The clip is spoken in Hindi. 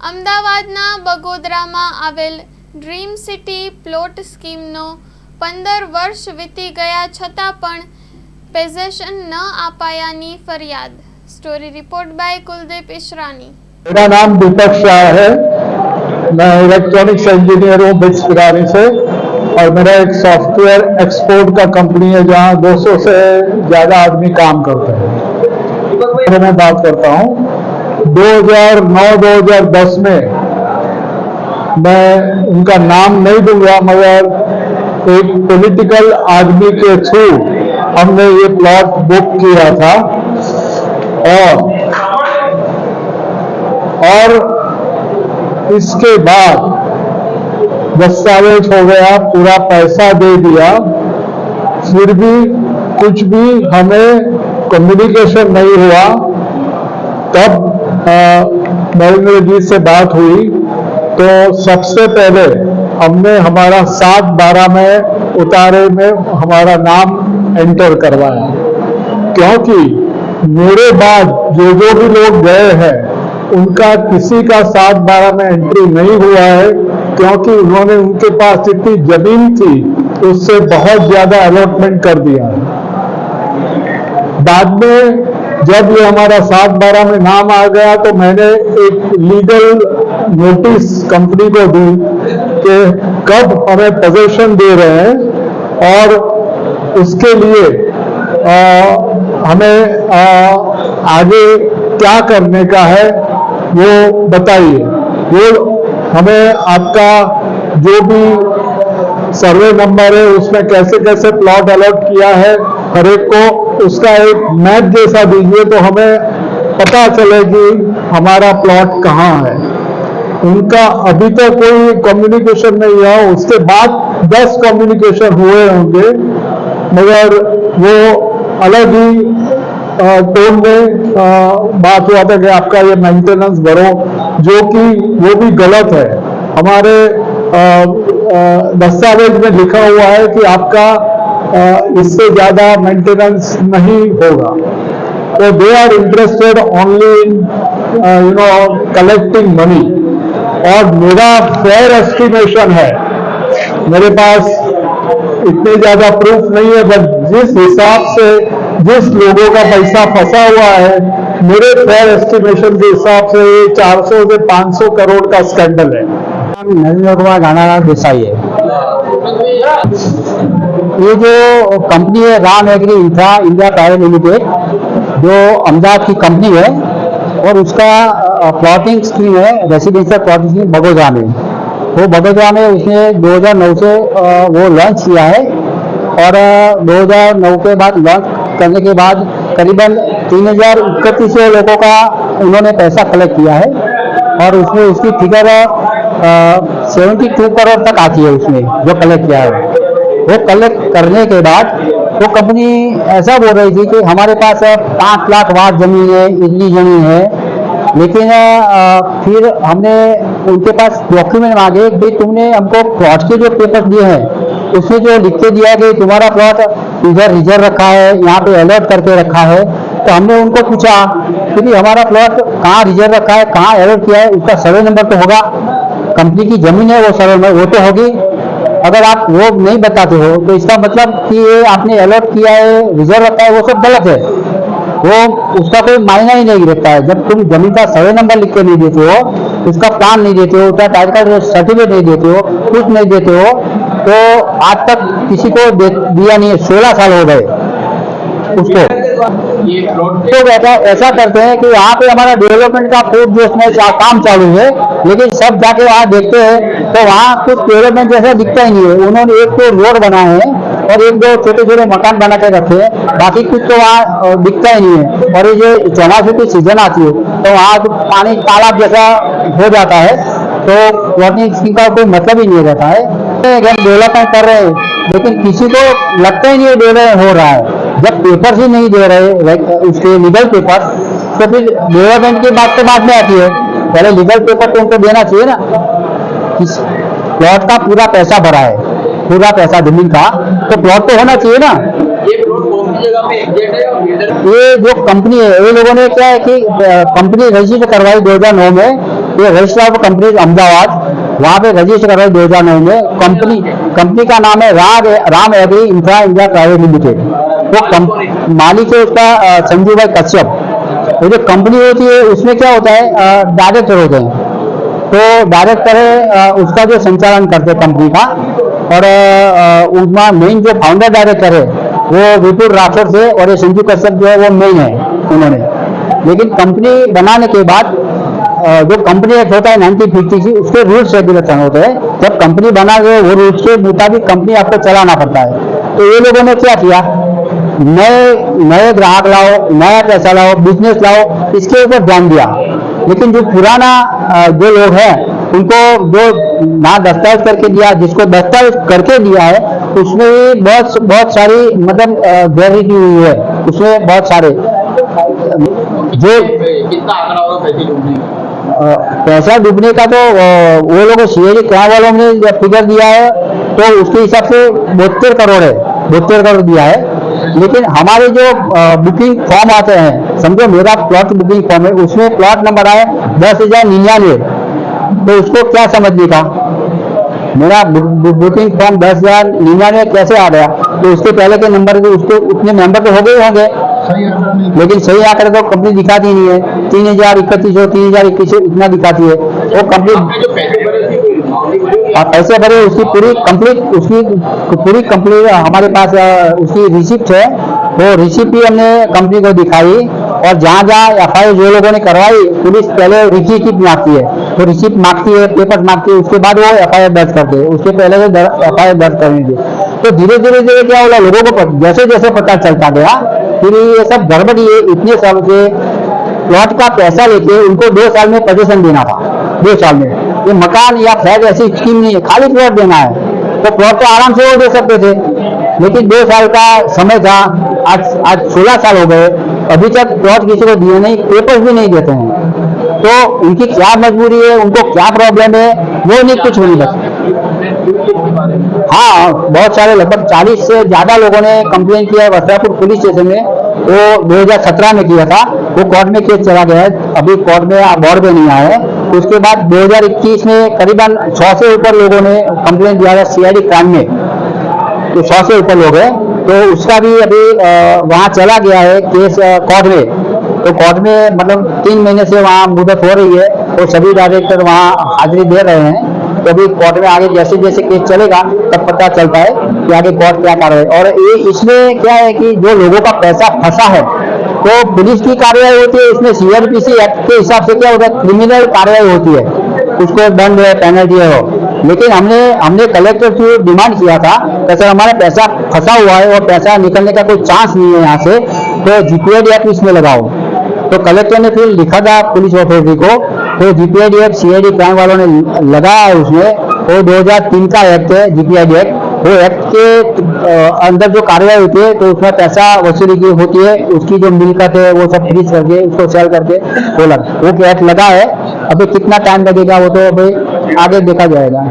અમદાવાદના બગોદરામાં આવેલ ડ્રીમ સિટી પ્લોટ સ્કીમનો 15 વર્ષ વીતી ગયા છતાં પણ પોઝેશન ન આપાયાની ફરિયાદ। Story report by Kuldeep Ishrani. मेरा नाम दीपक शाह है। मैं इलेक्ट्रॉनिक्स इंजीनियर हूँ बिट्स पिरानी से और मेरा एक सॉफ्टवेयर एक्सपोर्ट का कंपनी है जहाँ 200 से ज़्यादा आदमी काम करते हैं। मैं बात करता हूँ 2009-2010 में, मैं उनका नाम नहीं दूंगा, मगर एक पॉलिटिकल आदमी के थ्रू हमने ये प्लॉट बुक किया था और इसके बाद दस्तावेज हो गया, पूरा पैसा दे दिया, फिर भी कुछ भी हमें कम्युनिकेशन नहीं हुआ। तब नरेंद्र जी से बात हुई तो सबसे पहले हमने हमारा 7/12 में उतारे में हमारा नाम एंटर करवाया, क्योंकि मेरे बाद जो भी लोग गए हैं उनका किसी का 7/12 में एंट्री नहीं हुआ है, क्योंकि उन्होंने उनके पास जितनी जमीन थी उससे बहुत ज्यादा अलॉटमेंट कर दिया है। बाद में जब ये हमारा 7/12 में नाम आ गया तो मैंने एक लीगल नोटिस कंपनी को दी कि कब हमें पोजीशन दे रहे हैं और उसके लिए हमें आगे क्या करने का है वो बताइए। वो हमें आपका जो भी सर्वे नंबर है उसमें कैसे कैसे प्लॉट अलॉट किया है हर एक को उसका एक मैप जैसा दीजिए तो हमें पता चले कि हमारा प्लॉट कहाँ है। उनका अभी तक कोई कम्युनिकेशन नहीं हुआ। उसके बाद 10 कम्युनिकेशन हुए होंगे, मगर वो अलग ही टोन में बात हुआ था कि आपका ये मेंटेनेंस भरो, जो कि वो भी गलत है। हमारे दस्तावेज में लिखा हुआ है कि आपका इससे ज्यादा मेंटेनेंस नहीं होगा। तो they are interested only in collecting money. और मेरा फेयर एस्टिमेशन है, मेरे पास इतने ज्यादा प्रूफ नहीं है, बट जिस हिसाब से जिस लोगों का पैसा फंसा हुआ है, मेरे फेयर एस्टिमेशन के हिसाब से 400 से 500 करोड़ का स्कैंडल है। नरेंद्र कुमार गानालाल देसाई है। ये जो कंपनी है Ram agri infra India private limited, जो अहमदाबाद की कंपनी है और उसका प्लॉटिंग स्कीम है रेसिडेंशियल प्लॉटिंग स्कीम बगोदरा में। वो बगोदरा में उसने 2009 से वो लॉन्च किया है और 2009 के बाद लॉन्च करने के बाद करीबन 3031 लोगों का उन्होंने पैसा कलेक्ट किया है और उसमें उसकी फिगर 72 करोड़ तक आती है उसमें जो कलेक्ट किया है। वो कलेक्ट करने के बाद वो कंपनी ऐसा बोल रही थी कि हमारे पास 5 लाख वाट जमीन है, इतनी जमीन है, लेकिन फिर हमने उनके पास डॉक्यूमेंट मांगे कि तुमने हमको प्लॉट के जो पेपर दिए हैं उसमें जो लिख के दिया कि तुम्हारा प्लॉट इधर रिजर्व रखा है, यहाँ पे अलर्ट करके रखा है। तो हमने उनको पूछा कि हमारा प्लॉट कहाँ रिजर्व रखा है, कहाँ अलर्ट किया है, उसका सर्वे नंबर तो होगा, कंपनी की जमीन है वो सर्वे नंबर वो तो होगी। अगर आप वो नहीं बताते हो तो इसका मतलब कि ये आपने अलर्ट किया है, रिजर्व रखा है, वो सब गलत है। वो उसका कोई मायना ही नहीं रहता है। जब तुम जमीन का सर्वे नंबर लिख के नहीं देते हो, उसका प्लान नहीं देते हो, उसका टाइटल सर्टिफिकेट नहीं देते हो, कुछ नहीं देते हो, तो आज तक किसी को दिया नहीं है। 16 साल हो गए उसको। तो ऐसा करते हैं कि यहाँ पे हमारा डेवलपमेंट का खूब जो उसमें काम चालू है, लेकिन सब जाके वहाँ देखते हैं तो वहाँ कुछ डेवलपमेंट जैसा दिखता ही नहीं है। उन्होंने एक तो रोड बनाए हैं और 1-2 छोटे-छोटे मकान बना के रखे हैं, बाकी कुछ तो वहाँ दिखता ही नहीं है। और ये जो चौमासे की सीजन आती है तो वहाँ पानी तालाब जैसा हो जाता है, तो प्लॉटिंग स्कीम का कोई मतलब ही नहीं रहता है। डेवलपमेंट कर रहे हैं लेकिन किसी को लगता ही नहीं डेवलपमेंट हो रहा है। जब पेपर ही नहीं दे रहे उसके लीगल पेपर, तो फिर डेवलपमेंट की बात तो बाद में आती है। पहले लीगल पेपर तो उनको देना चाहिए ना। प्लॉट का पूरा पैसा भरा है, पूरा पैसा जमीन का, तो प्लॉट तो होना चाहिए ना। ये जो कंपनी है, ये लोगों ने क्या है कि कंपनी रजिस्टर करवाई 2009 में ये रजिस्टर ऑफ कंपनी अहमदाबाद, वहाँ पे रजिस्टर कर रहे 2009 में। कंपनी का नाम है Ram agri infra India private limited. वो मालिक है उसका संजू भाई कश्यप। तो जो कंपनी होती है उसमें क्या होता है, डायरेक्टर होते हैं। तो डायरेक्टर उसका जो संचालन करते हैं कंपनी का, और उसमें मेन जो फाउंडर डायरेक्टर है वो विपुल राठौर से, और ये संजू कश्यप जो है वो मेन है उन्होंने। लेकिन कंपनी बनाने के बाद जो कंपनी एक्ट होता है 1950 की, उसके रूल्स रेगुलेशन होते हैं। जब कंपनी बना गए वो रूल्स के मुताबिक कंपनी आपको चलाना पड़ता है। तो ये लोगों ने क्या किया, नए ग्राहक लाओ, नया पैसा लाओ, बिजनेस लाओ, इसके ऊपर ध्यान दिया। लेकिन जो पुराना जो लोग हैं उनको जो ना दस्तावेज करके दिया, जिसको दस्तावेज करके दिया है उसमें भी बहुत सारी मतलब गैररीति हुई है। उसमें बहुत सारे जो कितना आंकड़ा होगा पैसे डूबने का? पैसा डूबने का तो वो लोग सीआईडी क्राइम वालों ने फिगर दिया है, तो उसके हिसाब से 72 करोड़ है, 72 करोड़ दिया है। लेकिन हमारे जो बुकिंग फॉर्म आते हैं, समझो मेरा प्लॉट बुकिंग फॉर्म है, उसमें प्लॉट नंबर आया 10,099, तो उसको क्या समझने का, मेरा बुकिंग फॉर्म 10,099 कैसे आ गया? तो उसके पहले के नंबर के उसको उतने मेंबर तो हो गए होंगे, लेकिन सही आंकड़े तो कंपनी दिखाती नहीं है। 3,031 हो, 3,021 इतना दिखाती है वो कंपनी। पैसे भरे उसकी पूरी कंप्लीट हमारे पास उसकी रिसिप्ट है। वो रिसिप्ट भी हमने कंपनी को दिखाई, और जहाँ एफआईआर जो लोगों ने करवाई, पुलिस पहले रिसिप्ट मांगती है, तो रिसिप्ट मांगती है, पेपर मांगती है, उसके बाद वो एफआईआर दर्ज करते हैं। उसके पहले वो एफआईआर दर्ज करेंगे। तो धीरे धीरे क्या होगा, लोगों को जैसे जैसे पता चलता गया, फिर ये सब गड़बड़ी है। इतने साल से प्लॉट का पैसा लेके उनको 2 साल में पोजीशन देना था, 2 साल में। ये मकान या फ्लैट ऐसी स्कीम नहीं है, खाली प्लॉट देना है। तो प्लॉट तो आराम से वो दे सकते थे, लेकिन 2 साल का समय था। आज 16 साल हो गए, अभी तक प्लॉट किसी को दिए नहीं, पेपर्स भी नहीं देते हैं। तो उनकी क्या मजबूरी है, उनको क्या प्रॉब्लम है, वो नहीं कुछ नहीं बता। हाँ, बहुत सारे, लगभग 40 से ज्यादा लोगों ने कंप्लेन किया है वस्त्रापुर पुलिस स्टेशन में। वो 2017 में किया था, वो कोर्ट में केस चला गया है, अभी कोर्ट में बोर्ड में नहीं आया है। उसके बाद 2021 में करीबन 100 से ऊपर लोगों ने कंप्लेन दिया था सीआईडी क्राइम में, तो 100 से ऊपर लोग हैं। तो उसका भी अभी वहाँ चला गया है केस कोर्ट में। तो कोर्ट में मतलब 3 महीने से वहाँ मुदत हो रही है, तो सभी डायरेक्टर वहाँ हाजिरी दे रहे हैं। तो अभी कोर्ट में आगे जैसे जैसे केस चलेगा तब पता चलता है कि आगे कोर्ट क्या कर रहे हैं। और ये इसमें क्या है कि जो लोगों का पैसा फंसा है, तो पुलिस की कार्रवाई होती है। इसमें सीआरपीसी एक्ट के हिसाब से क्या होता है, क्रिमिनल कार्रवाई होती है, उसको दंड है, पेनल्टी है हो। लेकिन हमने कलेक्टर से डिमांड किया था कि सर हमारा पैसा फंसा हुआ है और पैसा निकलने का कोई चांस नहीं है यहाँ से, तो जीपीआईडी एक्ट इसमें लगाओ। तो कलेक्टर ने फिर लिखा था पुलिस अथॉरिटी को, तो जीपीआईडी एक्ट सीआईडी क्राइम वालों ने लगाया है उसमें। वो 2003 का एक्ट है जीपीआईडी एक्ट। वो एक्ट के अंदर जो कार्रवाई होती है, तो उसमें पैसा वसूली की होती है, उसकी जो मिलकत है वो सब फ्रीज करके उसको सेल करके वो एक्ट लगा है। अभी कितना टाइम लगेगा वो तो अभी आगे देखा जाएगा।